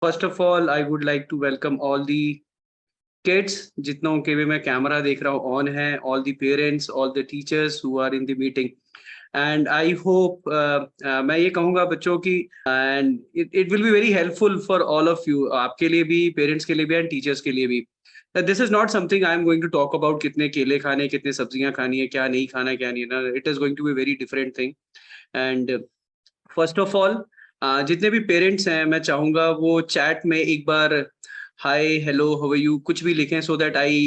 First of all, I would like to welcome all the kids जितनों के भी मैं camera देख रहा हूँ ऑन है, all the parents, all the teachers who are in the meeting. And I hope मैं ये कहूँगा बच्चों की and it will be very helpful for all of you, आपके लिए भी, parents के लिए भी and teachers के लिए भी. That this is not something I am going to talk about कितने केले खाने, कितने सब्जियां खानी है, क्या नहीं खाना, क्या नहीं ना. It is going to be a very different thing. And first of all जितने भी पेरेंट्स हैं मैं चाहूंगा वो चैट में एक बार hi hello how are you कुछ भी लिखें so that I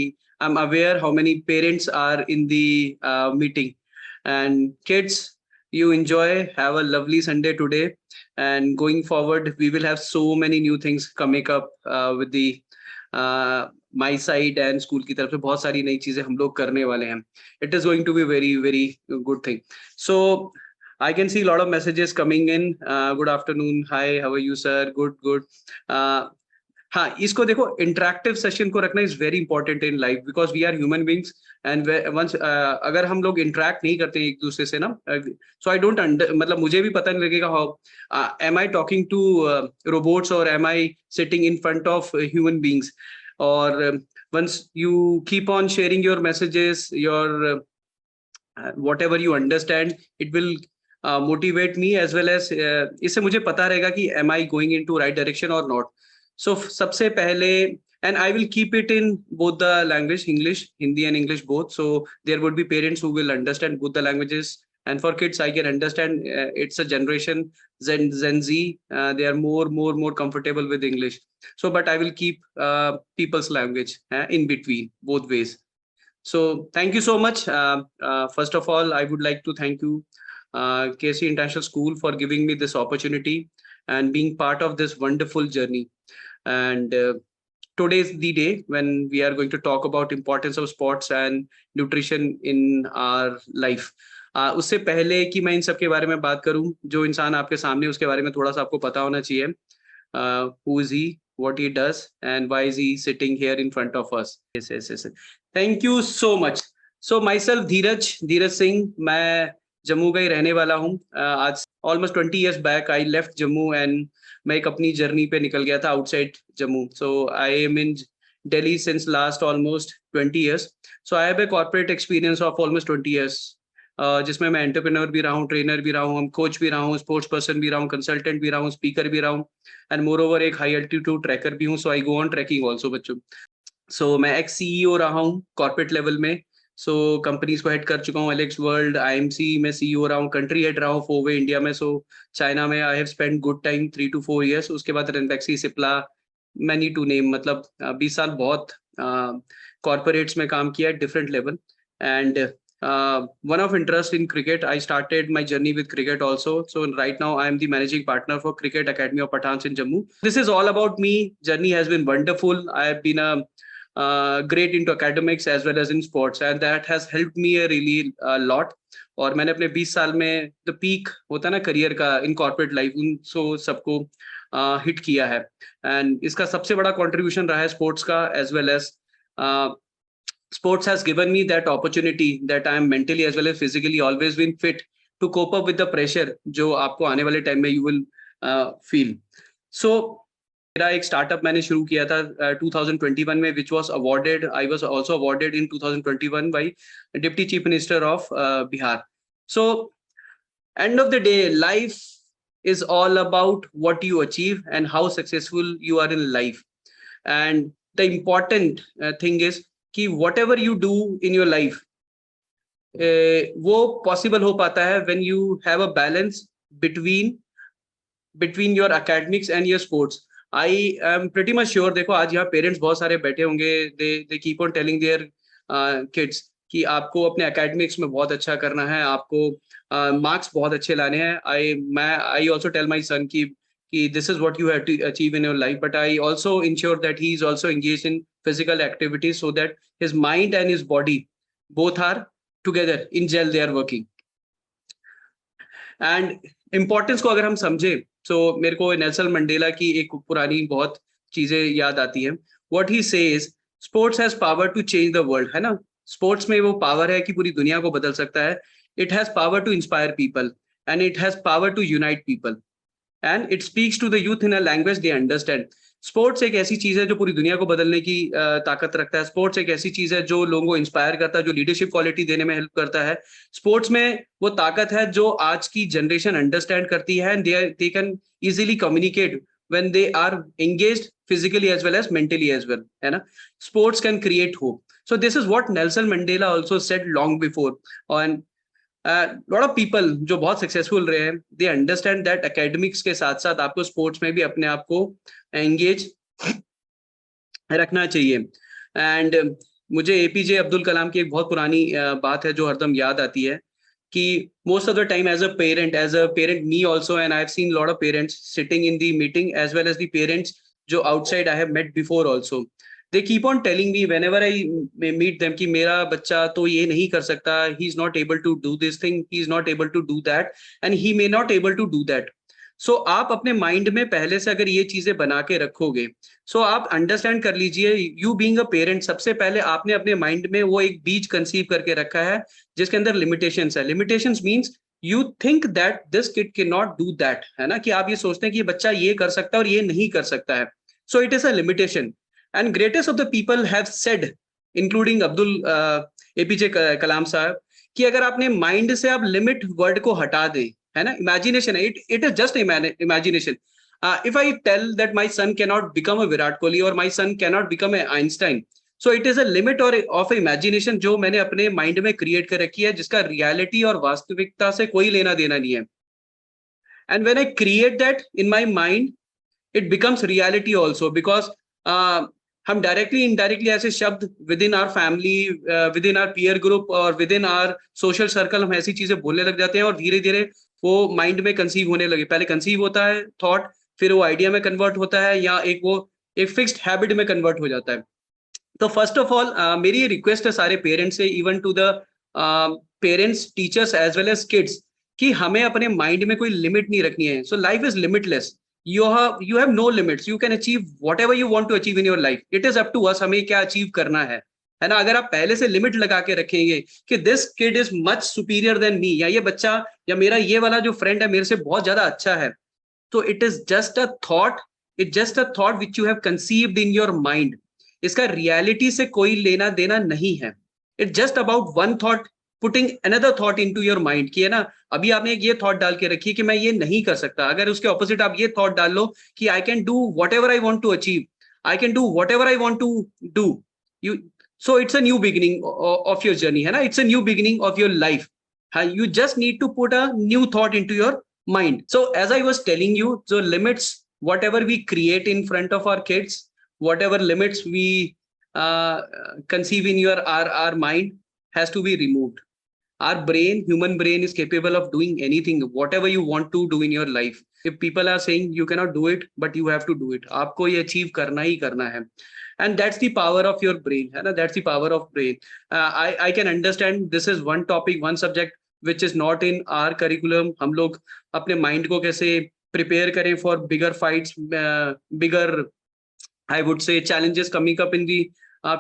am aware how many parents are in the meeting and kids you enjoy, have a lovely Sunday today, and going forward we will have so many new things coming up with the my side and school की तरफ से बहुत सारी नई चीजें हम लोग करने वाले हैं. It is going to be very very good thing. So I can see a lot of messages coming in. Good afternoon. Hi, how are you, sir? Good, good. हाँ, इसको देखो इंटरेक्टिव सेशन को रखना is very important in life because we are human beings and once अगर हम लोग interact नहीं करते एक दूसरे से ना सो आई डोंट मतलब मुझे भी पता नहीं लगेगा how am I talking to robots और am I sitting in front of human beings और once you keep on sharing your messages your whatever you understand it will motivate me as well as इससे मुझे पता रहेगा कि am I going into right direction or not. So सबसे पहले and I will keep it in both the language English Hindi and English both, so there would be parents who will understand both the languages and for kids I can understand it's a generation Gen Z, they are more comfortable with English, so but I will keep people's language in between both ways. So thank you so much. First of all, I would like to thank you, KC International School, for giving me this opportunity and being part of this wonderful journey. And today is the day when we are going to talk about importance of sports and nutrition in our life. उससे पहले कि मैं इन सब के बारे में बात करूं, जो इंसान आपके सामने उसके बारे में थोड़ा सा आपको पता होना चाहिए. Who is he, what he does, and why is he sitting here in front of us? Yes. Thank you so much. So myself Dheeraj Singh, मैं जम्मू का ही रहने वाला हूँ. आज almost 20 years back I left Jammu and मैं एक अपनी जर्नी पे निकल गया था outside Jammu. So I am in Delhi since last almost 20 years. So I have a corporate experience of almost 20 years. जिसमें मैं एंटरप्रेन्योर भी रहा हूँ, ट्रेनर भी रहा हूँ, हम कोच भी रहा हूँ, स्पोर्ट्स पर्सन भी रहा हूँ, कंसल्टेंट भी रहा हूँ, स्पीकर भी रहा हूँ एंड मोर ओवर एक हाई एल्टीट्यूड ट्रैकर भी हूँ. सो आई गो ऑन ट्रैकिंग ऑल्सो बच्चों. सो मैं एक्स सीईओ रहा हूँ कॉर्पोरेट लेवल में. सो कंपनीज को हेड कर चुका हूँ. एलेक्स वर्ल्ड आईएमसी में सीईओ रहा हूँ, कंट्री हेड रहा हूँ फोवे इंडिया में. सो चाइना में I have spend good time 3 to 4 years. उसके बाद Ranbaxy Cipla many to name, मतलब 20 साल बहुत कॉर्पोरेट्स में काम किया different level. And one of interest in cricket, I started my journey with cricket also. So right now I am the managing partner for Cricket Academy of Pathans in Jammu. This is all about me. Journey has been wonderful. I have been great into academics as well as in sports, and that has helped me a really lot. और मैंने अपने 20 साल में the peak होता है ना career का in corporate life, उन सबको हिट किया है. एंड इसका सबसे बड़ा कंट्रीब्यूशन रहा है स्पोर्ट्स का as well as sports has given me that opportunity that I am mentally as well as physically always been fit to cope up with the pressure जो आपको आने वाले टाइम में you will feel. So मेरा एक startup मैंने शुरू किया था 2021 में which was awarded, I was also awarded in 2021 by Deputy Chief Minister of Bihar. So end of the day, life is all about what you achieve and how successful you are in life. And the important thing is कि whatever you do in your life वो possible हो पाता है when you have a balance between your academics and your sports. I am pretty much sure, देखो आज यहाँ parents बहुत सारे बैठे होंगे, they keep on telling their kids कि आपको अपने academics में बहुत अच्छा करना है, आपको मार्क्स बहुत अच्छे लाने हैं. I also tell my son कि this is what you have to achieve in your life, but I also ensure that he is also engaged in physical activities so that his mind and his body both are together in gel, they are working. And importance को अगर हम समझे तो मेरे को Nelson Mandela की एक पुरानी बहुत चीजें याद आती हैं. What he says, sports has power to change the world, है ना. स्पोर्ट्स में वो पावर है कि पूरी दुनिया को बदल सकता है. It has power to inspire people and it has power to unite people. and it speaks to the youth in a language they understand. Sports एक ऐसी चीज है जो पूरी दुनिया को बदलने की ताकत रखता है. स्पोर्ट्स एक ऐसी चीज है जो लोगों को इंस्पायर करता है, जो लीडरशिप क्वालिटी देने में हेल्प करता है. स्पोर्ट्स में वो ताकत है जो आज की जनरेशन अंडरस्टैंड करती है, and they can easily communicate when they are engaged physically as well as mentally as well, है ना. Sports can create hope. So this is what Nelson Mandela also said long before. And lot of people जो बहुत successful रहे हैं, they understand that academics के साथ साथ आपको स्पोर्ट्स में भी अपने आप को एंगेज रखना चाहिए. एंड मुझे एपीजे अब्दुल कलाम की एक बहुत पुरानी बात है जो हरदम याद आती है कि most of the time as a parent me also, and I've seen a lot of parents sitting in the meeting as well as the parents जो outside I have met before also, they keep on telling me whenever I meet them कि मेरा बच्चा तो ये नहीं कर सकता, he is not able to do this thing, he is not able to do that, and he may not able to do that. So आप अपने माइंड में पहले से अगर ये चीजें बना के रखोगे, सो आप अंडरस्टैंड कर लीजिए, यू बीइंग अ पेरेंट, सबसे पहले आपने अपने माइंड में वो एक बीज कंसीव करके रखा है जिसके अंदर लिमिटेशंस है. Limitations means you think that this kid can not do that, है ना, कि आप ये सोचते हैं कि ये बच्चा ये कर सकता है और ये नहीं कर सकता है. So it is a limitation. And greatest of the people have said, including Abdul APJ Kalam साहब, कि अगर आपने माइंड से आप लिमिट वर्ड को हटा दें, है ना, इमेजिनेशन है, it is just imagination. If I tell that my son cannot become a Virat Kohli or my son cannot become an Einstein, so it is a limit or of imagination जो मैंने अपने mind में create कर रखी है, जिसका reality और वास्तविकता से कोई लेना देना नहीं है. And when I create that in my mind, it becomes reality also, because हम डायरेक्टली इनडायरेक्टली ऐसे शब्द within our family, within our peer group और within our social circle हम ऐसी चीजें बोलने लग जाते हैं और धीरे धीरे वो माइंड में कंसीव होने लगे. पहले कंसीव होता है थॉट, फिर वो आइडिया में कन्वर्ट होता है, या एक फिक्स्ड हैबिट में कन्वर्ट हो जाता है. तो फर्स्ट ऑफ ऑल मेरी ये रिक्वेस्ट है सारे पेरेंट्स से, even to the parents, teachers as well as kids, कि हमें अपने माइंड में कोई लिमिट नहीं रखनी है. So life is limitless. you have no limits. You can achieve whatever you want to achieve in your life. It is up to us, हमें क्या अचीव करना है ना. अगर आप पहले से लिमिट लगा के रखेंगे कि this kid is much superior than me, या ये बच्चा या मेरा ये वाला जो फ्रेंड है मेरे से बहुत ज्यादा अच्छा है, तो it is just a thought, it just a thought which you have conceived in your mind. इसका रियलिटी से कोई लेना देना नहीं है. It just about one thought putting another thought into your mind, कि है ना, अभी आपने एक ये थॉट डाल के रखी है कि मैं ये नहीं कर सकता, अगर उसके ऑपोजिट आप ये थॉट डाल लो कि I can do whatever I want to achieve, I can do whatever I want to do you. So it's a new beginning of your journey, है ना, it's a new beginning of your life. You just need to put a new thought into your mind. So as I was telling you, so limits, whatever we create in front of our kids, whatever limits we conceive in our mind has to be removed. Our brain, human brain is capable of doing anything, whatever you want to do in your life. If people are saying you cannot do it, but you have to do it, आपको ये achieve करना ही करना है. And that's the power of your brain, है ना, that's the power of brain. I can understand this is one topic, one subject which is not in our curriculum. हम लोग अपने mind को कैसे prepare करें for bigger fights, bigger, I would say, challenges coming up in the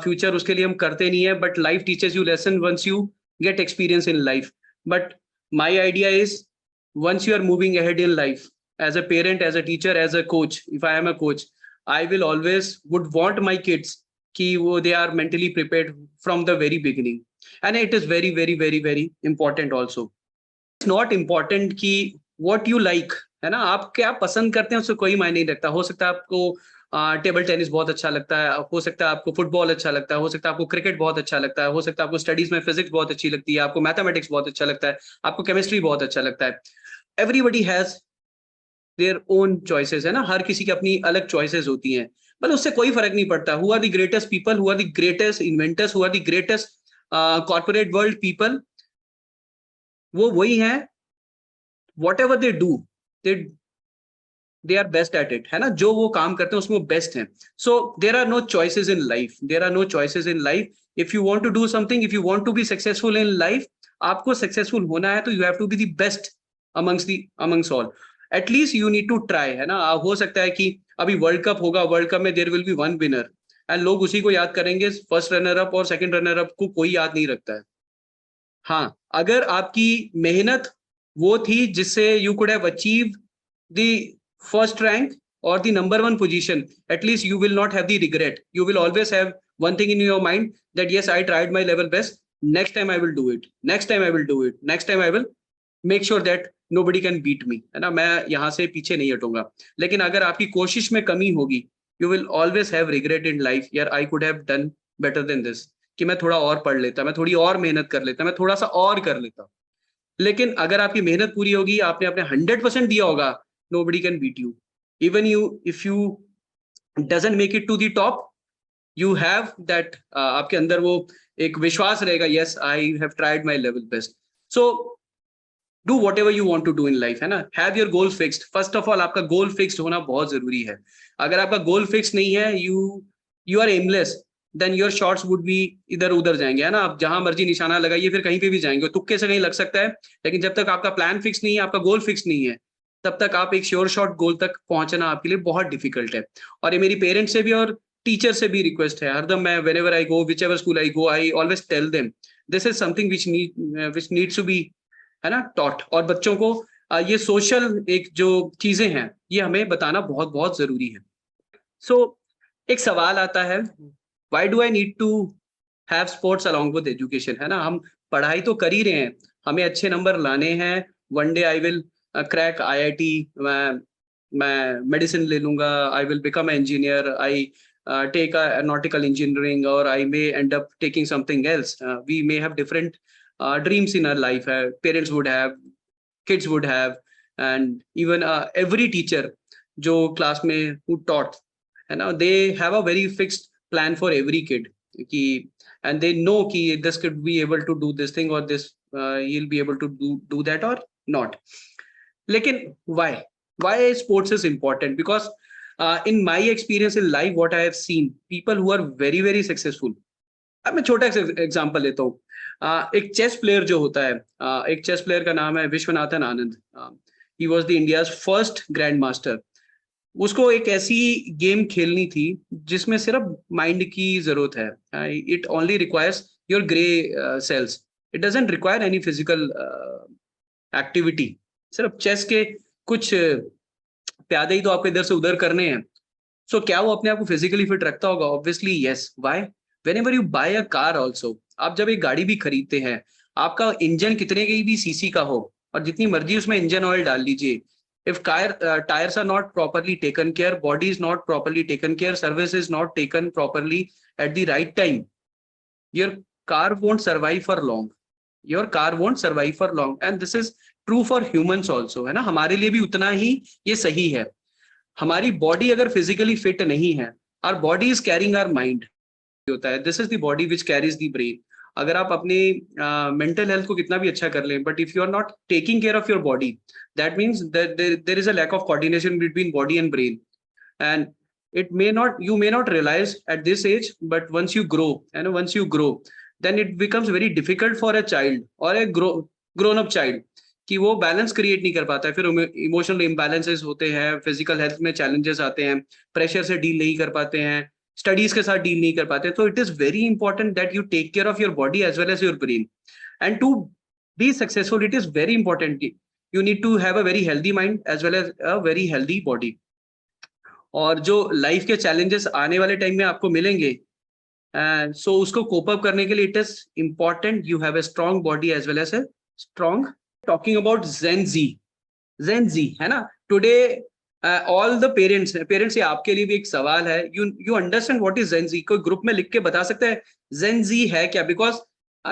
future, उसके लिए हम करते नहीं है. But life teaches you lesson once you get experience in life. But my idea is, once you are moving ahead in life, as a parent, as a teacher, as a coach, if I am a coach, I will always would want my kids कि वो they are mentally prepared from the very beginning. And it is very very very very important also. It's not important कि what you like, है ना, आप क्या पसंद करते हैं उससे कोई मायने नहीं रखता. हो सकता है आपको टेबल टेनिस बहुत अच्छा लगता है, हो सकता है आपको फुटबॉल अच्छा लगता है, हो सकता है आपको क्रिकेट बहुत अच्छा लगता है, हो सकता है आपको स्टडीज में फिजिक्स बहुत अच्छी लगती है, आपको मैथमेटिक्स बहुत अच्छा लगता है, आपको केमिस्ट्री बहुत अच्छा लगता है. Everybody has their own choices, है ना, हर किसी की अपनी अलग चॉइसेस होती हैं, पर उससे कोई फर्क नहीं पड़ता. Who are the greatest people, who are the greatest inventors, who are the greatest corporate world people, वो वही हैं, whatever they do they are best at it, है ना, जो वो काम करते हैं उसमें वो बेस्ट हैं. So there are no choices in life, there are no choices in life. If you want to do something, if you want to be successful in life, आपको सक्सेसफुल होना है तो you have to be the best amongst all. At least you need to try, है ना. हो सकता है कि अभी वर्ल्ड कप होगा, वर्ल्ड कप में there will be one winner and लोग उसी को याद करेंगे, फर्स्ट रनर अप और सेकंड रनर अप को कोई याद नहीं रखता है. हाँ, अगर आपकी मेहनत वो थी जिससे you could have achieved the first rank or the number one position, at least you will not have the regret. You will always have one thing in your mind that yes, I tried my level best. Next time I will do it. Next time I will do it. Next time I will make sure that nobody can beat me. है ना, मैं यहाँ से पीछे नहीं हटूंगा. लेकिन अगर आपकी कोशिश में कमी होगी, you will always have regret in life. यार I could have done better than this. कि मैं थोड़ा और पढ़ लेता, मैं थोड़ी और मेहनत कर लेता, मैं थोड़ा सा और कर लेता. लेकिन अगर आपकी मेहनत पूरी होगी, आपने अपने 100% दिया होगा, nobody can beat you. Even you, if you doesn't make it to the top, you have that आपके अंदर वो एक विश्वास रहेगा, yes, I have tried my level best. So do whatever you want to do in life, है ना. Have your goal fixed. First of all, आपका goal fixed होना बहुत जरूरी है. अगर आपका goal fixed नहीं है, you are aimless, then your shots would be इधर उधर जाएंगे, है ना. आप जहां मर्जी निशाना लगाइए, फिर कहीं पे भी जाएंगे, तुक्के से कहीं लग सकता है. लेकिन जब तक आपका प्लान फिक्स नहीं है, आपका गोल फिक्स नहीं है, तब तक आप एक श्योर शॉट गोल तक पहुंचना आपके लिए बहुत डिफिकल्ट है. और ये मेरी पेरेंट्स से भी और टीचर से भी रिक्वेस्ट है. हरदम मैं whenever I go, whichever school I go, I always tell them this is something which needs to be, है ना, टॉट. और बच्चों को ये सोशल एक जो चीजें हैं, ये हमें बताना बहुत बहुत जरूरी है. सो एक सवाल आता है, why do I need to have sports along with education, है ना. हम पढ़ाई तो कर ही रहे हैं, हमें अच्छे नंबर लाने हैं. One day I will crack IIT, मैं मेडिसिन ले लूंगा, I will become engineer, I take a nautical engineering, or I may end up taking something else. We may have different dreams in our life. Parents would have, kids would have, and even every teacher जो class में who taught, है ना, they have a very fixed plan for every kid कि, and they know कि this kid be able to do this thing, or this he'll be able to do that or not. लेकिन why sports is important? Because in my experience in life, what I have seen, people who are very very successful. अब मैं छोटा example लेता हूँ. एक chess player जो होता है, एक चेस प्लेयर का नाम है Viswanathan Anand. He was the India's first grandmaster. उसको एक ऐसी गेम खेलनी थी जिसमें सिर्फ माइंड की जरूरत है. It only requires your grey cells. It doesn't require any physical activity. सिर्फ चेस के कुछ प्यादे ही तो आपको इधर से उधर करने हैं. सो क्या वो अपने आप को फिजिकली फिट रखता होगा? Obviously yes. Why? Whenever you buy a car also, आप जब एक गाड़ी भी खरीदते हैं, आपका इंजन कितने की भी सीसी का हो और जितनी मर्जी उसमें इंजन ऑयल डाल लीजिए, if tyres are not properly taken care, body is not properly taken care, service is not taken properly at the right time, your car won't survive for long. Your car won't survive for long. And this is true for humans also, है ना. हमारे लिए भी उतना ही ये सही है. हमारी बॉडी अगर फिजिकली फिट नहीं है, our body is carrying our mind होता है. This is the body which carries the brain. अगर आप अपने मेंटल हेल्थ को कितना भी अच्छा कर लें, but if you are not taking care of your body, that means there is a lack of coordination between body and brain. And you may not realize at this age, but once you grow, then it becomes very difficult for a child or a grown up child कि वो balance create नहीं कर पाता है. फिर emotional imbalances होते हैं, physical health में चैलेंजेस आते हैं, प्रेशर से डील नहीं कर पाते हैं, स्टडीज के साथ डील नहीं कर पाते. तो it is very important that you take care of your body as well as your brain. And to be successful, it is very important, you need to have a very healthy mind as well as a very healthy body. और जो life के challenges आने वाले time में आपको मिलेंगे, सो उसको cope up करने के लिए it is important you have a strong body as well as a strong. Talking about Gen Z, है ना. Today all the parents, ये आपके लिए भी एक सवाल है. You understand what is Gen Z? कोई ग्रुप में लिख के बता सकते हैं Gen Z है क्या? Because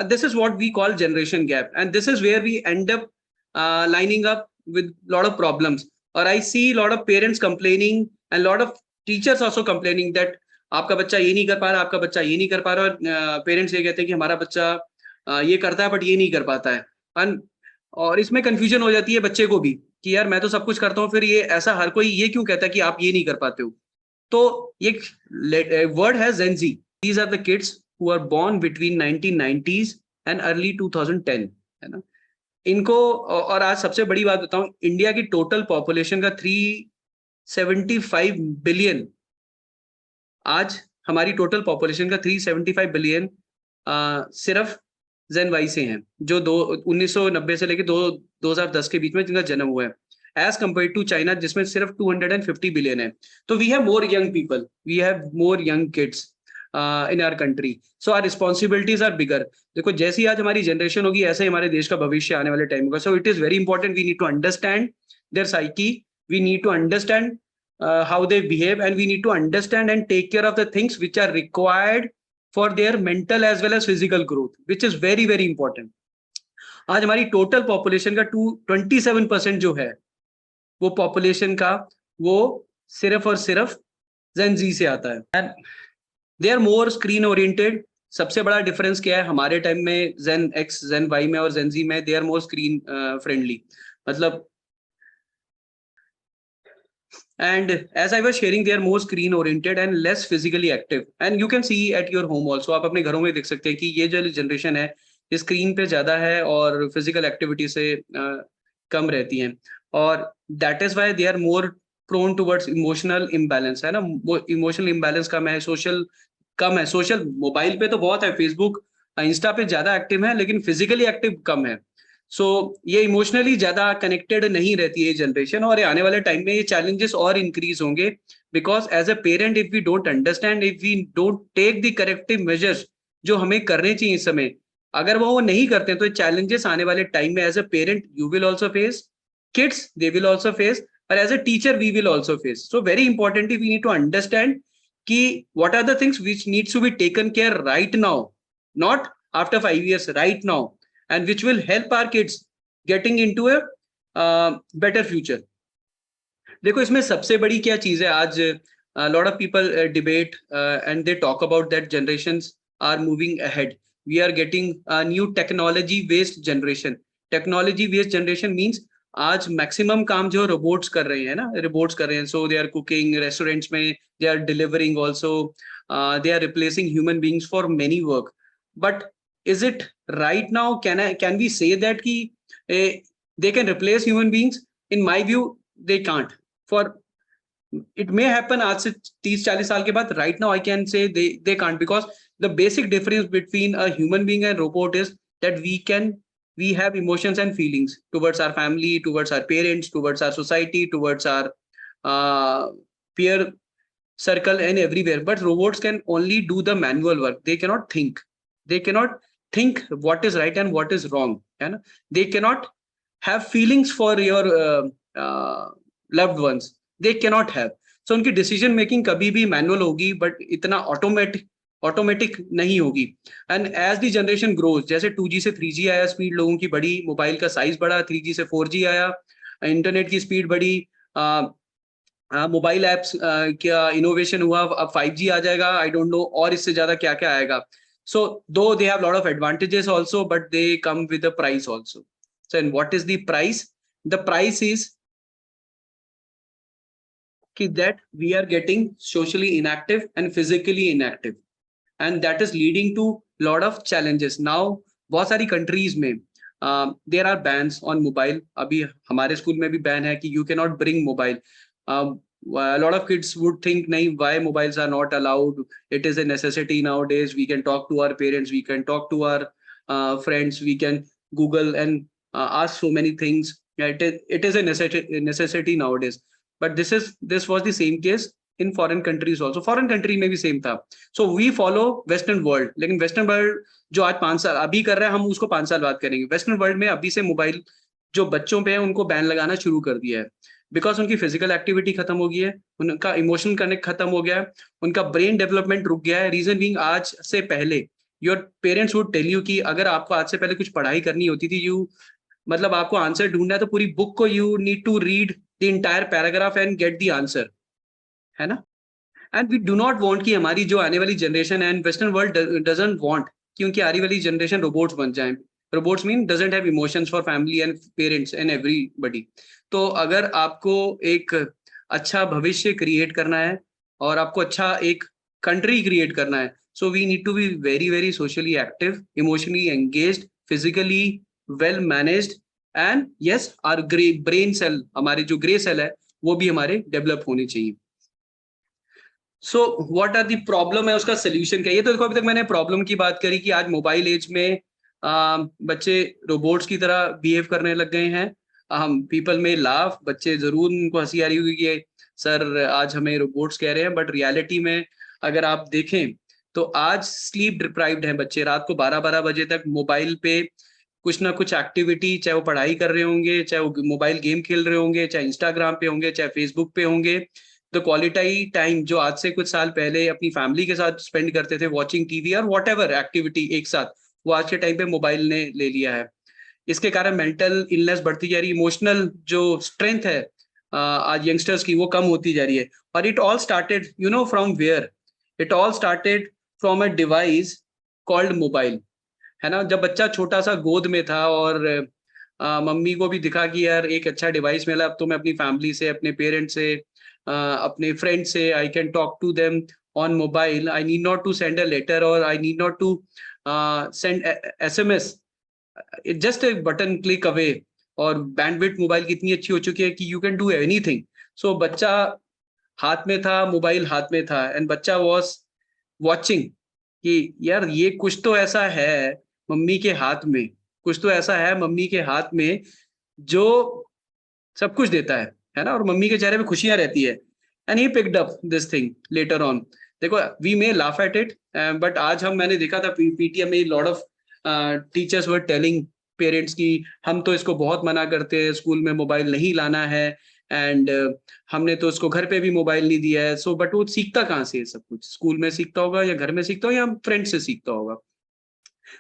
this is what we call generation gap, and this is where we end up lining up with lot of problems. और I see lot of parents complaining and lot of teachers also complaining that आपका बच्चा ये नहीं कर पा रहा, आपका बच्चा ये नहीं कर पा रहा. और पेरेंट्स ये कहते हैं कि हमारा बच्चा ये करता है बट ये नहीं कर पाता है. और इसमें कंफ्यूजन हो जाती है बच्चे को भी कि यार मैं तो सब कुछ करता हूँ, फिर ये ऐसा हर कोई ये क्यों कहता है कि आप ये नहीं कर पाते हो. तो ये वर्ड है Gen Z. These are the kids who are born between 1990s and early 2010, है ना. इनको, और आज सबसे बड़ी बात बताऊं, इंडिया की टोटल पॉपुलेशन का 375 बिलियन, आज हमारी टोटल पॉपुलेशन का 375 बिलियन सिर्फ Gen Y से हैं, जो 1990 से लेके 2010 के बीच में जिनका जन्म हुआ है. एज कम्पेयर टू चाइना जिसमें सिर्फ 250 बिलियन है. तो we have more young people, we have more young kids in our country, so our responsibilities are bigger. देखो जैसी आज हमारी जनरेशन होगी ऐसे ही हमारे देश का भविष्य आने वाले टाइम होगा. So it is very important, we need to understand their psyche, we need to understand how they behave, and we need to understand and take care of the things which are required for their mental as well as physical growth, which is very very important. आज हमारी total population का 27% जो है वो population का वो सिर्फ और सिर्फ जेन जी से आता है, and they are more screen oriented. सबसे बड़ा डिफरेंस क्या है हमारे टाइम में जेन एक्स जेन वाई में और जेन जी में, they are more screen friendly. मतलब and as I was sharing, they are more screen oriented and less physically active, and you can see at your home also. आप अपने घरों में देख सकते हैं कि ये जो जनरेशन है ये स्क्रीन पे ज्यादा है और फिजिकल एक्टिविटी से कम रहती हैं, और that is why they are more prone towards emotional imbalance, है ना. इमोशनल इम्बैलेंस कम है, सोशल कम है. सोशल मोबाइल पे तो बहुत है, फेसबुक इंस्टा पे ज्यादा एक्टिव है, लेकिन फिजिकली एक्टिव कम है. सो ये इमोशनली ज्यादा कनेक्टेड नहीं रहती है जनरेशन, और आने वाले टाइम में ये चैलेंजेस और इंक्रीज होंगे, because as a parent if we don't understand, if we don't take the corrective measures जो हमें करने चाहिए इस समय, अगर वो नहीं करते तो चैलेंजेस आने वाले टाइम में as a parent you will also face, kids they will also face, और as a teacher we will also face. So very importantly we need to understand कि what are the things which needs to be taken care right now, not after 5 years, right now, and which will help our kids getting into a better future. देखो इसमें सबसे बड़ी क्या चीज है, आज lot of people debate and they talk about that generations are moving ahead. We are getting a new technology based generation. Technology based generation means आज maximum काम जो रोबोट्स कर रहे हैं ना, रोबोट्स कर रहे हैं. So they are cooking restaurants में, they are delivering also, they are replacing human beings for many work. But is it right now, can we say that ki they can replace human beings? In my view they can't. For it may happen aaj se 30-40 saal ke baad. Right now I can say they can't, because the basic difference between a human being and robot is that we have emotions and feelings towards our family, towards our parents, towards our society, towards our peer circle and everywhere. But robots can only do the manual work. They cannot think, they cannot think what is right and what is wrong, है ना. They cannot have feelings for your loved ones, they cannot have. So उनकी decision making कभी भी manual होगी, but इतना automatic नहीं होगी. And as the generation grows, जैसे 2G से 3G आया, स्पीड लोगों की बढ़ी, मोबाइल का साइज बढ़ा, 3G से 4G आया, इंटरनेट की स्पीड बढ़ी, मोबाइल एप्स क्या इनोवेशन हुआ, अब 5G आ जाएगा, आई डोंट नो और इससे ज्यादा क्या क्या आएगा. So though they have a lot of advantages also, but they come with a price also. So and what is the price? The price is that we are getting socially inactive and physically inactive, and that is leading to lot of challenges. Now बहुत सारी countries में there are bans on mobile. अभी हमारे school में भी ban है कि you cannot bring mobile. A lot of kids would think nahi, why mobiles are not allowed, it is a necessity nowadays, we can talk to our parents, we can talk to our friends, we can Google and ask so many things. It is a necessity nowadays, but this was the same case in foreign countries also. Foreign country में भी same था. So we follow western world, लेकिन western world जो आज 5 साल अभी कर रहा है, हम उसको 5 साल बाद करेंगे. western world में अभी से मोबाइल जो बच्चों पे है उनको बैन लगाना शुरू कर दिया है, बिकॉज उनकी फिजिकल एक्टिविटी खत्म हो गई है, उनका इमोशनल कनेक्ट खत्म हो गया है, उनका ब्रेन डेवलपमेंट रुक गया है. रीजन बीइंग आज से पहले your parents would tell you कि अगर आपको आज से पहले कुछ पढ़ाई करनी होती थी, यू मतलब आपको आंसर ढूंढना है तो पूरी बुक को you need to read the entire paragraph and get the answer, है ना. And we do not want कि हमारी जो आने वाली generation and western world doesn't want कि उनकी आने वाली जनरेशन रोबोट्स बन जाए. Robots mean doesn't have emotions for family and parents and everybody. तो अगर आपको एक अच्छा भविष्य क्रिएट करना है और आपको अच्छा एक कंट्री क्रिएट करना है, so we need to be very very socially active, emotionally engaged, physically well managed, and yes our brain cell, हमारे जो ग्रे सेल है वो भी हमारे डेवलप होने चाहिए. So what are the problem है, उसका सोल्यूशन क्या है. तो देखो अभी तक मैंने प्रॉब्लम की बात करी कि आज मोबाइल एज में बच्चे रोबोट्स की तरह बिहेव करने लग गए हैं. हम पीपल में लाफ, बच्चे जरूर उनको हंसी आ रही होगी कि सर आज हमें रोबोट्स कह रहे हैं, बट रियलिटी में अगर आप देखें तो आज स्लीप डिप्राइव्ड हैं बच्चे। रात को 12-12 बजे तक मोबाइल पे कुछ ना कुछ एक्टिविटी, चाहे वो पढ़ाई कर रहे होंगे, चाहे वो मोबाइल गेम खेल रहे होंगे, चाहे इंस्टाग्राम पे होंगे, चाहे फेसबुक पे होंगे। तो क्वालिटी टाइम जो आज से कुछ साल पहले अपनी फैमिली के साथ स्पेंड करते थे वॉचिंग टीवी और वॉट एवर एक्टिविटी एक साथ, वो आज के टाइम पे मोबाइल ने ले लिया है। इसके कारण मेंटल इलनेस बढ़ती जा रही है, इमोशनल जो स्ट्रेंथ है आज यंगस्टर्स की वो कम होती जा रही है। और it all started you know from where, it all started from a device called mobile, है ना। जब बच्चा छोटा सा गोद में था और मम्मी को भी दिखा कि यार एक अच्छा डिवाइस मिला, अब तो मैं अपनी फैमिली से, अपने पेरेंट्स से, अपने फ्रेंड से I can talk to them on mobile, I need not to send a letter और I need not to send SMS, just एक बटन क्लिक अवे। और बैंडविड्थ मोबाइल की इतनी अच्छी हो चुकी है कि you can do anything. So बच्चा हाथ में था, मोबाइल हाथ में था, एंड बच्चा वाज वॉचिंग कि यार ये कुछ तो ऐसा है मम्मी के हाथ में, कुछ तो ऐसा है मम्मी के हाथ में जो सब कुछ देता है ना, और मम्मी के चेहरे पे खुशियां रहती है। And he picked up this thing later on. देखो we may laugh at it, but आज हम, मैंने देखा था PTM में lot of teachers were telling parents की हम तो इसको बहुत मना करते हैं, स्कूल में मोबाइल नहीं लाना है, एंड हमने तो उसको घर पे भी मोबाइल नहीं दिया है। सो बट वो सीखता कहाँ से है सब कुछ? स्कूल में सीखता होगा या घर में सीखता होगा या फ्रेंड से सीखता होगा।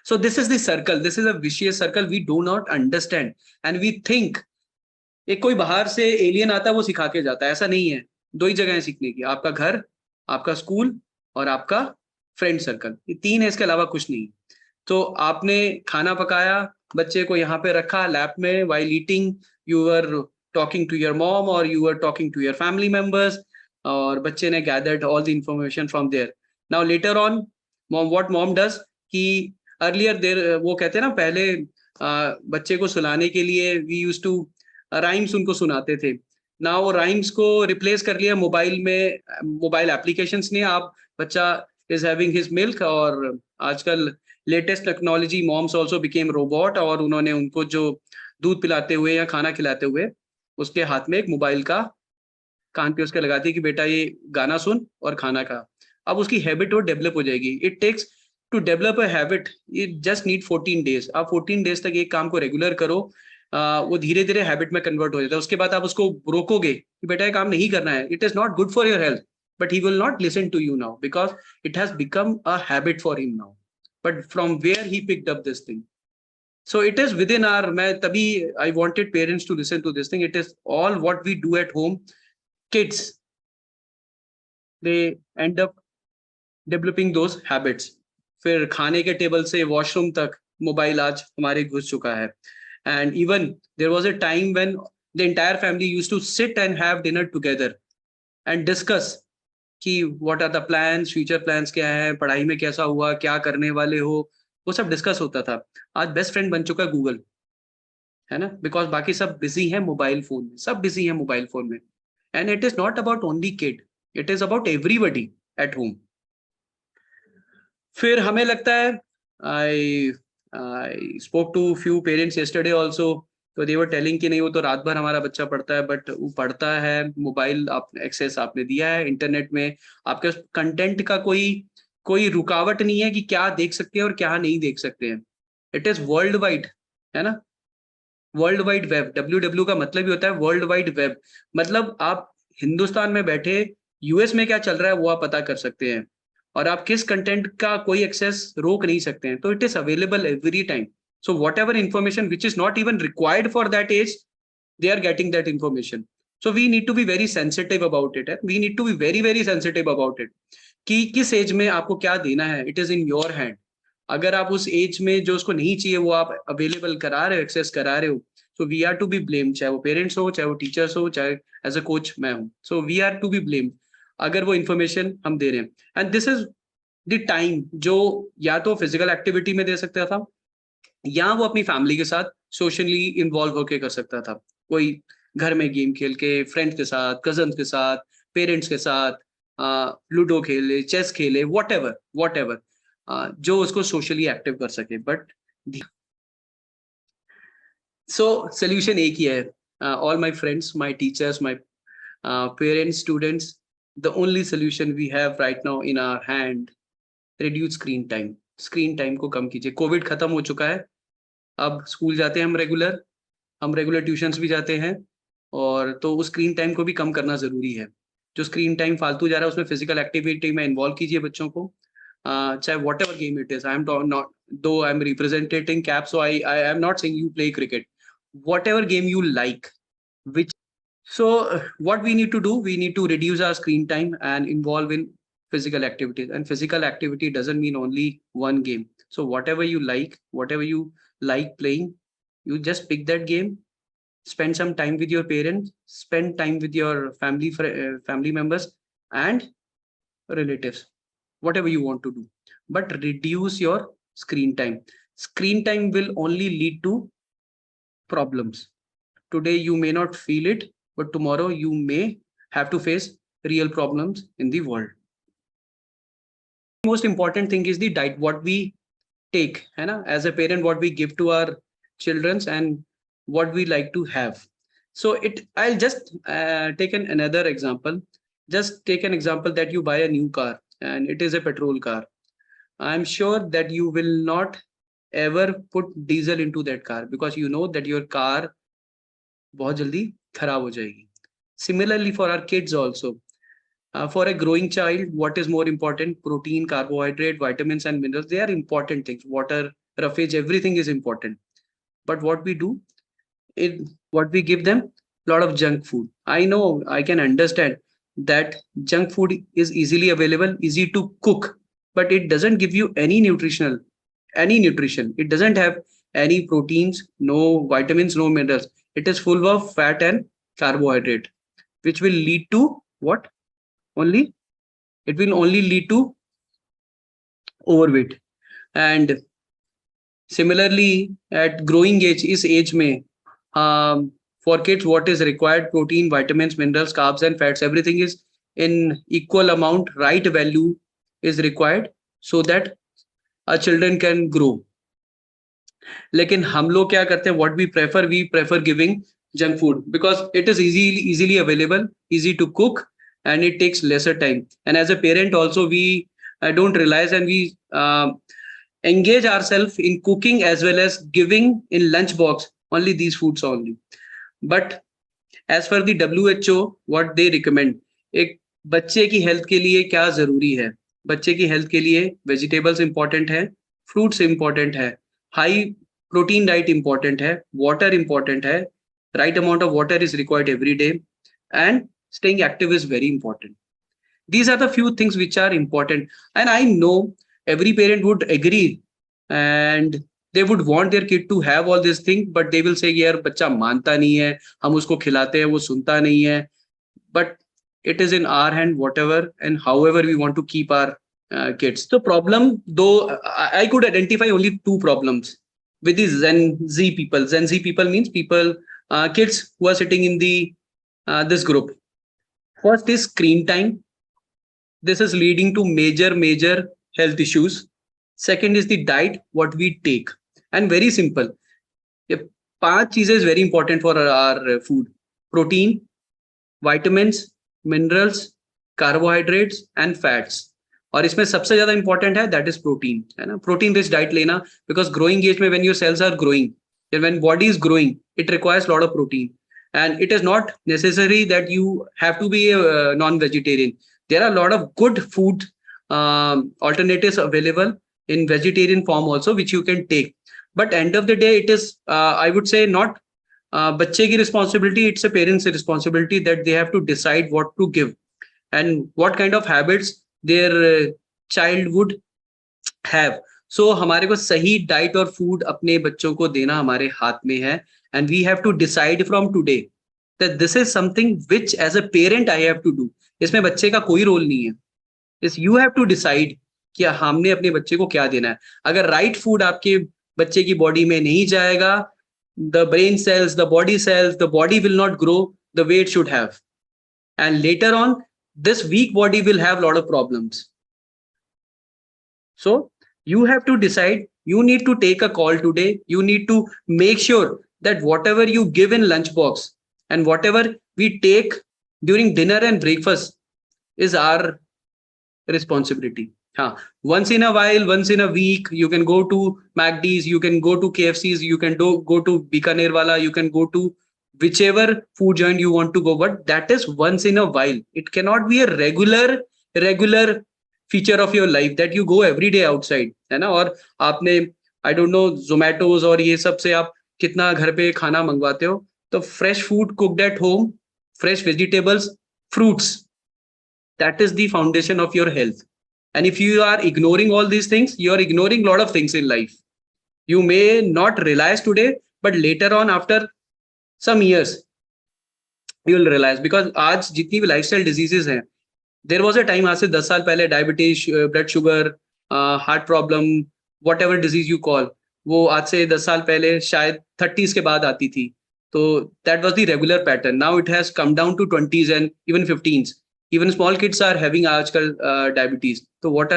So this is the circle, this is a vicious circle we do not understand and we think एक कोई बाहर से एलियन आता है वो सिखा के जाता है, ऐसा नहीं है। दो ही जगह है सीखने की, आपका घर, आपका स्कूल और आपका फ्रेंड सर्कल, ये तीन है, इसके अलावा कुछ नहीं। तो आपने खाना पकाया, बच्चे को यहाँ पे रखा लैप में, while eating you were talking to your mom or you were talking to your family members, और बच्चे ने gathered all the information from there. Now later on what mom does कि earlier there वो कहते हैं ना पहले बच्चे को सुलाने के लिए we used to राइम्स उनको सुनाते थे ना, वो राइम्स को रिप्लेस कर लिया मोबाइल में, मोबाइल एप्लीकेशंस ने। आप बच्चा इज हैविंग हिज मिल्क, और आजकल latest technology moms also became robot, और उन्होंने उनको जो दूध पिलाते हुए या खाना खिलाते हुए उसके हाथ में एक मोबाइल का कान पे उसके लगाती है कि बेटा ये गाना सुन और खाना खा। अब उसकी हैबिट वो डेवलप हो जाएगी। It takes to develop a habit, it just need 14 days. आप 14 डेज तक एक काम को रेगुलर करो, वो धीरे धीरे हैबिट में कन्वर्ट हो जाता है। उसके बाद आप उसको रोकोगे कि बेटा ये काम नहीं करना है, it is not good for your health, but he will not listen to you now because it has become a habit for him now. But from where he picked up this thing? So it is within our, मैं तभी I wanted parents to listen to this thing. It is all what we do at home. Kids, they end up developing those habits. फिर खाने के table से washroom तक mobile आज हमारे घुस चुका है। And even there was a time when the entire family used to sit and have dinner together and discuss कि what are the plans, future plans क्या है, पढ़ाई में कैसा हुआ, क्या करने वाले हो, वो सब डिस्कस होता था। आज बेस्ट फ्रेंड बन चुका है गूगल, है ना, बिकॉज बाकी सब बिजी है मोबाइल फोन में, सब बिजी है मोबाइल फोन में। And it is not about only kid, it is about everybody at home. फिर हमें लगता है, I spoke to few parents yesterday also, तो दे वर टेलिंग कि नहीं वो तो रात भर हमारा बच्चा पढ़ता है, बट वो पढ़ता है, मोबाइल आप एक्सेस आपने दिया है, इंटरनेट में आपके कंटेंट का कोई कोई रुकावट नहीं है कि क्या देख सकते हैं और क्या नहीं देख सकते हैं। इट इज वर्ल्ड वाइड, है ना, वर्ल्ड वाइड वेब। WW का मतलब ही होता है वर्ल्ड वाइड वेब, मतलब आप हिंदुस्तान में बैठे US में क्या चल रहा है वो आप पता कर सकते हैं, और आप किस कंटेंट का कोई एक्सेस रोक नहीं सकते हैं। तो it is available every time. So whatever information which is not even required for that age, they are getting that information. So we need to be very sensitive about it. We need to be very very sensitive about it कि किस as में आपको क्या देना है। It is in your hand. अगर आप उस एज में जो उसको नहीं चाहिए वो आप अवेलेबल करा रहे हो, एक्सेस करा रहे हो, so we are to be blame, चाहे वो पेरेंट्स हो, चाहे वो टीचर्स हो, चाहे एज अ कोच मैं हूँ। So we are to be blame अगर वो इन्फॉर्मेशन हम दे रहे हैं। And this is the time जो या तो फिजिकल एक्टिविटी में दे सकता था, या वो अपनी फैमिली के साथ सोशली इन्वॉल्व होके कर सकता था। कोई घर में गेम खेल के, फ्रेंड्स के साथ, कजन्स के साथ, पेरेंट्स के साथ, लूडो खेले, चेस खेले, वॉट एवर जो उसको सोशली एक्टिव कर सके। बट सो सोल्यूशन एक ही है, all my friends, my teachers, my parents, students, the only solution we have right now in our hand, reduce screen time. Screen time को कम कीजिए. Covid खत्म हो चुका है. अब स्कूल जाते हैं हम रेगुलर ट्यूशंस भी जाते हैं, और तो उस स्क्रीन टाइम को भी कम करना जरूरी है. जो स्क्रीन टाइम फालतू जा रहा है उसमें फिजिकल एक्टिविटी में इन्वॉल्व कीजिए बच्चों को. चाहे whatever game it is. I am not, though I am representing cap, so I am not saying you play cricket. Whatever game you like, which so what we need to do, we need to reduce our screen time and involve in physical activities. And physical activity doesn't mean only one game. So whatever you like playing, you just pick that game, spend some time with your parents, spend time with your family members and relatives, whatever you want to do, but reduce your screen time. Screen time will only lead to problems. Today you may not feel it, but tomorrow you may have to face real problems in the world. Most important thing is the diet, what we take, है ना, as a parent, what we give to our children and what we like to have. So I'll just take another example. Just take an example that you buy a new car and it is a petrol car. I'm sure that you will not ever put diesel into that car because you know that your car बहुत जल्दी खराब हो जाएगी. Similarly for our kids also, for a growing child, what is more important? Protein, carbohydrate, vitamins and minerals, they are important things. Water, roughage, everything is important. But what we do, what we give them, lot of junk food. I know, I can understand that junk food is easily available, easy to cook, but it doesn't give you any nutrition. It doesn't have any proteins, no vitamins, no minerals. It is full of fat and carbohydrate, which will lead to what? It will only lead to overweight. And similarly, at growing age, is age mein, for kids, what is required? Protein, vitamins, minerals, carbs and fats, everything is in equal amount, right value is required so that our children can grow. लेकिन हम लोग क्या करते हैं, what we prefer giving junk food because it is easily available, easy to cook, and it takes lesser time. And as a parent also, we don't realize, and we engage ourselves in cooking as well as giving in lunch box only these foods only. But as per the WHO, what they recommend, एक बच्चे की health के लिए क्या जरूरी है? बच्चे की हेल्थ के लिए वेजिटेबल्स इंपॉर्टेंट है, फ्रूट्स इंपॉर्टेंट है, हाई प्रोटीन डाइट इंपॉर्टेंट है, वाटर इंपॉर्टेंट है, right amount of water is required every day, and staying active is very important. These are the few things which are important, and I know every parent would agree and they would want their kid to have all these things, but they will say यार बच्चा मानता नहीं है, हम उसको खिलाते हैं वो सुनता नहीं है. But it is in our hand, whatever and however we want to keep our kids. So problem, though I could identify only two problems with the Gen Z people. Gen Z people means people, kids who are sitting in the this group. First is screen time. This is leading to major health issues. Second is the diet, what we take. And very simple. पांच चीजें is very important for our food: protein, vitamins, minerals, carbohydrates and fats. और इसमें सबसे ज्यादा important है that is protein, है ना. Protein rich diet लेना, बिकॉज ग्रोइंग एज में when your cells are growing, when body is growing, it requires lot of protein. And it is not necessary that you have to be non vegetarian. There are lot of good food alternatives available in vegetarian form also which you can take. But end of the day, it is I would say not बच्चे की responsibility, it's a parent's responsibility that they have to decide what to give and what kind of habits their child would have. So हमारे को सही diet और food अपने बच्चों को देना हमारे हाथ में है, and we have to decide from today that this is something which as a parent I have to do. इसमें बच्चे का कोई रोल नहीं है. Is you have to decide कि हमने अपने बच्चे को क्या देना है. अगर राइट फूड आपके बच्चे की बॉडी में नहीं जाएगा, the brain cells, the body will not grow the way it should have, and later on this weak body will have a lot of problems. So you have to decide, you need to take a call today. You need to make sure that whatever you give in lunch box, and whatever we take during dinner and breakfast is our responsibility. Once in a while, once in a week, you can go to McD's, you can go to KFC's, you can go to Bikaner Wala, you can go to whichever food joint you want to go, but that is once in a while. It cannot be a regular feature of your life that you go every day outside, है ना? और आपने I don't know Zomatos और ये सब से आप कितना घर पे खाना मंगवाते हो, तो fresh food cooked at home, fresh vegetables, fruits, that is the foundation of your health. And if you are ignoring all these things, you are ignoring a lot of things in life. You may not realize today, but later on, after some years, you will realize. Because आज जितनी भी lifestyle diseases हैं, there was a time आज से 10 साल पहले diabetes, blood sugar, heart problem, whatever disease you call, वो आज से 10 साल पहले शायद 30s के बाद आती थी. तो that was the regular pattern. Now it has come down to 20s and even 15s. Even small kids are having आजकल diabetes. So what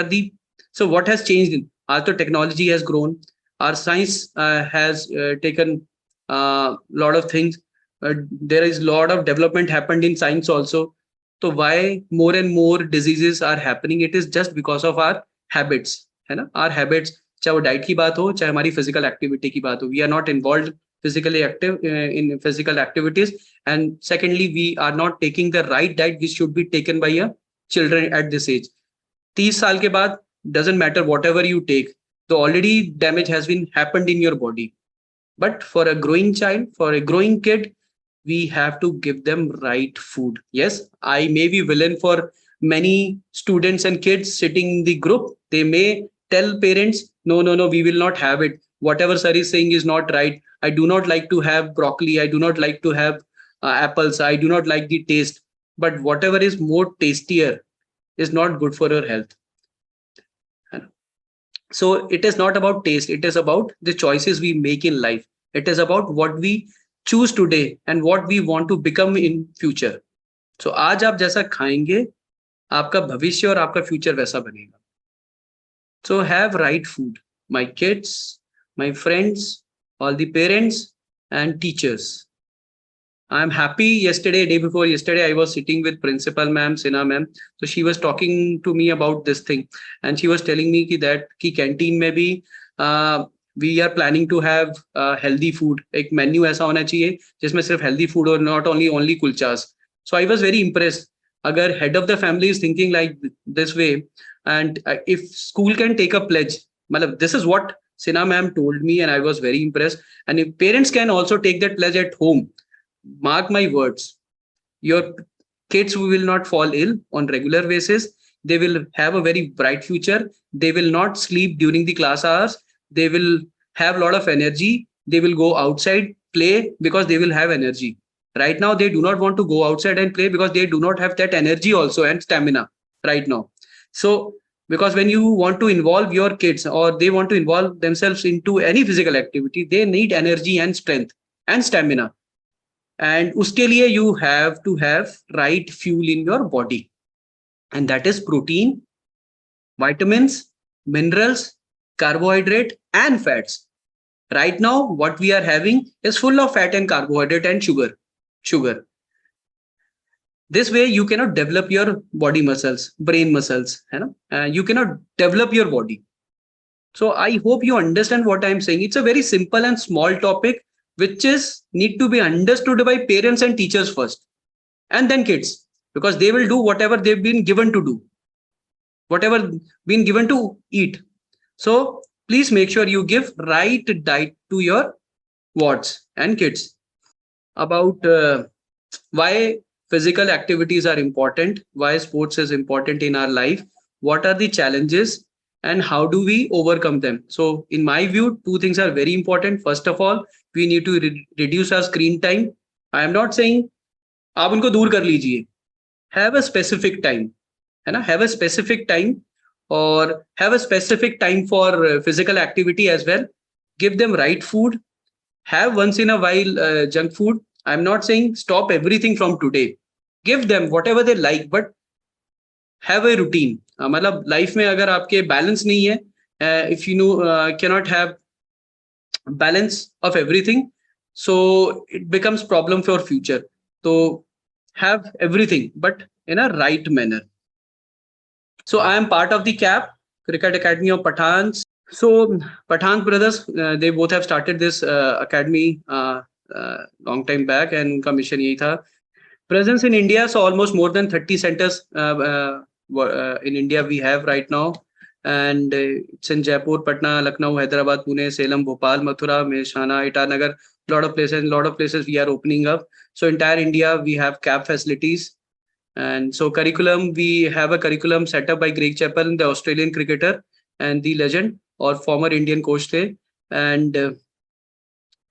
has changed? आज तो technology has grown. Our science has taken a lot of things. There is a lot of development happened in science also. So why more and more diseases are happening? It is just because of our habits, है ना? Our habits, चाहे वो diet की बात हो, चाहे हमारी physical activity की बात हो, we are not involved physically active in physical activities, and secondly, we are not taking the right diet which should be taken by a children at this age. 30 साल के बाद, doesn't matter whatever you take, the already damage has been happened in your body. But for a growing child, for a growing kid, we have to give them right food. Yes, I may be villain for many students and kids sitting in the group. They may tell parents, no, we will not have it. Whatever sir is saying is not right. I do not like to have broccoli. I do not like to have apples. I do not like the taste. But whatever is more tastier is not good for your health. So it is not about taste. It is about the choices we make in life. It is about what we choose today and what we want to become in future. So आज आप जैसा खाएंगे, आपका भविष्य और आपका future वैसा बनेगा. So have right food. My kids, my friends, all the parents and teachers. I'm happy day before yesterday, I was sitting with Principal Ma'am, Sinha Ma'am. So she was talking to me about this thing. And she was telling me that canteen में भी we are planning to have healthy food. एक menu ऐसा होना चाहिए जिसमें सिर्फ healthy food और not only kulchas. So I was very impressed. अगर head of the family is thinking like this way, and if school can take a pledge, मतलब this is what Sinha Ma'am told me, and I was very impressed. And if parents can also take that pledge at home, mark my words, your kids will not fall ill on regular basis. They will have a very bright future. They will not sleep during the class hours. They will have a lot of energy. They will go outside, play because they will have energy. Right now, they do not want to go outside and play because they do not have that energy also and stamina right now. So, because when you want to involve your kids or they want to involve themselves into any physical activity, they need energy and strength and stamina. And uske liye you have to have right fuel in your body. And that is protein, vitamins, minerals, carbohydrate, and fats. Right now, what we are having is full of fat and carbohydrate and sugar. This way, you cannot develop your body muscles, brain muscles. You cannot develop your body. So I hope you understand what I'm saying. It's a very simple and small topic, which is need to be understood by parents and teachers first, and then kids, because they will do whatever they've been given to do, whatever been given to eat. So please make sure you give right diet to your wards and kids. About why physical activities are important, why sports is important in our life, what are the challenges, and how do we overcome them. So in my view, two things are very important. First of all, we need to reduce our screen time. I am not saying आप उनको दूर कर लीजिए. Have a specific time, है ना? Have a specific time, or have a specific time for physical activity as well. Give them right food. Have once in a while junk food. I'm not saying stop everything from today. Give them whatever they like, but have a routine. मतलब life में अगर आपके balance नहीं है, if you cannot have balance of everything, so it becomes problem for future. to have everything, but in a right manner. So I am part of the CAP, Cricket Academy of Pathans. So Pathan brothers, they both have started this academy long time back, and उनका mission यही था. Presence in India, so almost more than 30 centers in India we have right now, and it's in Jaipur, Patna, Lucknow, Hyderabad, Pune, Salem, Bhopal, Mathura, Mehsana, Itanagar, lot of places we are opening up. So entire India we have CAP facilities. And so curriculum, we have a curriculum set up by Greg Chappell, the Australian cricketer and the legend or former Indian coach थे, and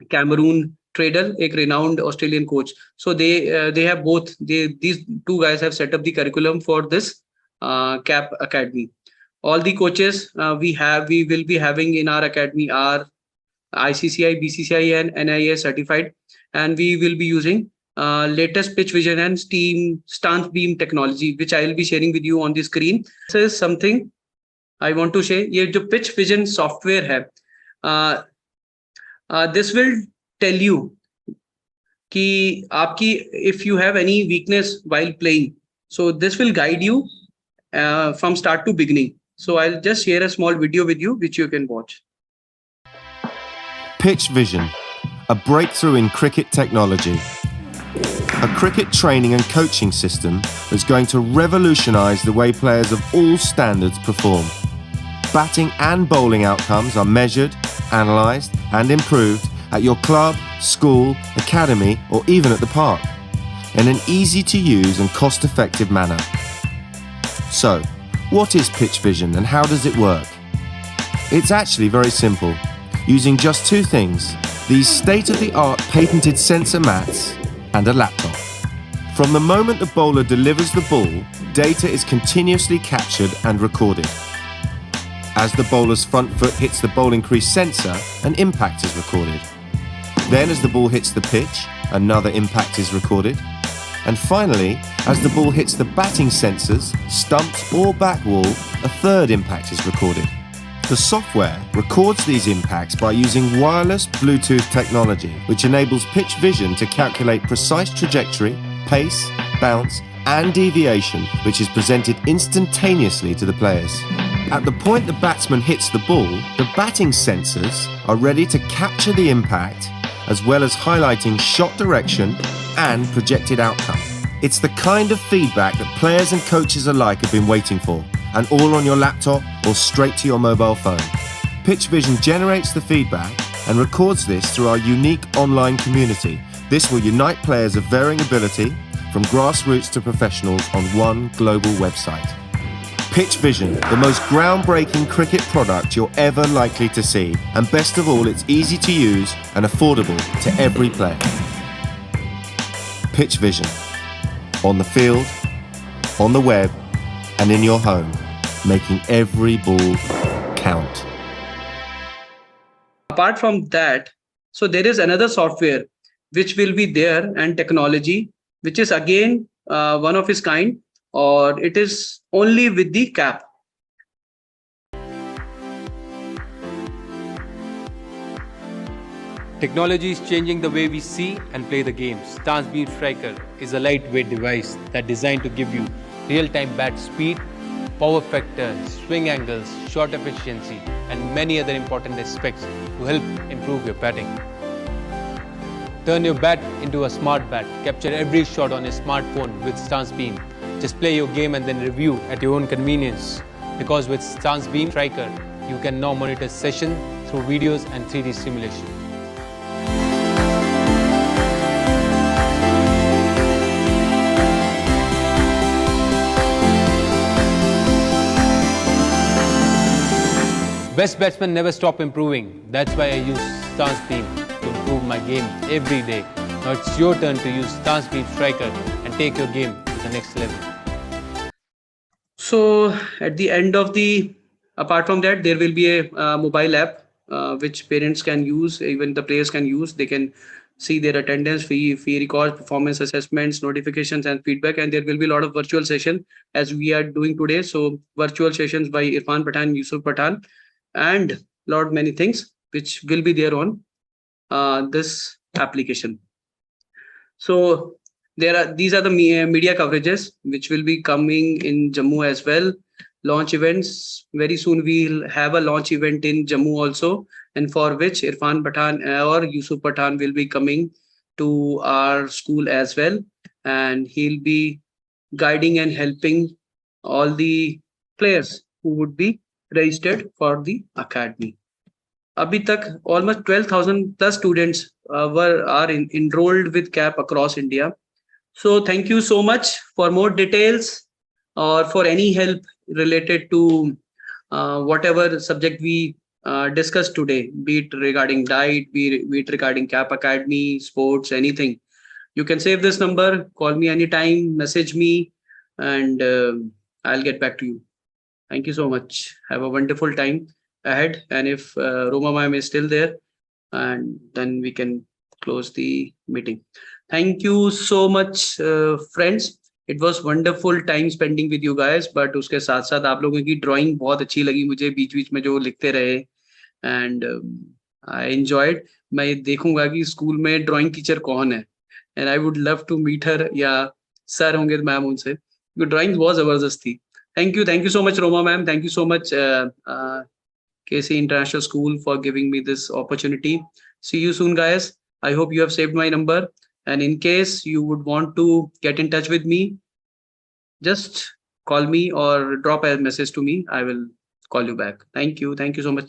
Cameron Tradle, a renowned Australian coach. So they have both, these two guys have set up the curriculum for this CAP Academy. All the coaches we will be having in our academy are ICCI, BCCI and NIA certified, and we will be using latest pitch vision and stance beam technology, which I will be sharing with you on the screen. This is something I want to share. ये जो pitch vision software है, this will tell you कि आपकी if you have any weakness while playing, so this will guide you from start to beginning. So I'll just share a small video with you, which you can watch. Pitch Vision, a breakthrough in cricket technology. A cricket training and coaching system that's going to revolutionise the way players of all standards perform. Batting and bowling outcomes are measured, analysed and improved at your club, school, academy or even at the park in an easy-to-use and cost-effective manner. So, what is Pitch Vision and how does it work? It's actually very simple, using just two things, these state-of-the-art patented sensor mats and a laptop. From the moment the bowler delivers the ball, data is continuously captured and recorded. As the bowler's front foot hits the bowling crease sensor, an impact is recorded. Then as the ball hits the pitch, another impact is recorded. And finally, as the ball hits the batting sensors, stumps or back wall, a third impact is recorded. The software records these impacts by using wireless Bluetooth technology, which enables Pitch Vision to calculate precise trajectory, pace, bounce, and deviation, which is presented instantaneously to the players. At the point the batsman hits the ball, the batting sensors are ready to capture the impact, as well as highlighting shot direction and projected outcome. It's the kind of feedback that players and coaches alike have been waiting for, and all on your laptop or straight to your mobile phone. Pitch Vision generates the feedback and records this through our unique online community. This will unite players of varying ability, from grassroots to professionals, on one global website. Pitch Vision, the most groundbreaking cricket product you're ever likely to see. And best of all, it's easy to use and affordable to every player. Pitch Vision. On the field, on the web, and in your home, making every ball count. Apart from that, so there is another software which will be there, and technology, which is again one of its kind, or it is only with the CAP. Technology is changing the way we see and play the game. Stance Beam Striker is a lightweight device that's designed to give you real-time bat speed, power factor, swing angles, shot efficiency, and many other important aspects to help improve your batting. Turn your bat into a smart bat. Capture every shot on your smartphone with Stance Beam. Just play your game and then review at your own convenience. Because with Stance Beam Striker, you can now monitor session through videos and 3D simulation. Best batsmen never stop improving. That's why I use Stance Beam to improve my game every day. Now it's your turn to use Stance Beam Striker and take your game to the next level. So at the end of apart from that, there will be a mobile app which parents can use, even the players can use. They can see their attendance, fee records, performance assessments, notifications and feedback. And there will be a lot of virtual sessions as we are doing today. So virtual sessions by Irfan Pathan, Yusuf Pathan, and many things which will be there on this application. So these are the media coverages which will be coming in Jammu as well. Launch events very soon. We'll have a launch event in Jammu also, and for which Irfan Pathan or Yusuf Pathan will be coming to our school as well, and he'll be guiding and helping all the players who would be registered for the academy. अभी तक almost 12,000 plus students are enrolled with CAP across India. So thank you so much. For more details or for any help related to whatever subject we discussed today, be it regarding diet, be it regarding CAP Academy, sports, anything, you can save this number, call me anytime, message me, and I'll get back to you. Thank you so much. Have a wonderful time ahead. And if Roma ma'am is still there, and then we can close the meeting. Thank you so much, friends. It was wonderful time spending with you guys. But उसके साथ साथ आप लोगों की drawing बहुत अच्छी लगी मुझे, बीच बीच में जो लिखते रहे, and I enjoyed. मैं देखूंगा कि स्कूल में drawing teacher कौन है, and I would love to meet her, या सर होंगे मैम उनसे, drawing बहुत जबरदस्त थी. Thank you so much, Roma ma'am. Thank you so much, KC International School, for giving me this opportunity. See you soon, guys. I hope you have saved my number. And in case you would want to get in touch with me, just call me or drop a message to me. I will call you back. Thank you. Thank you so much.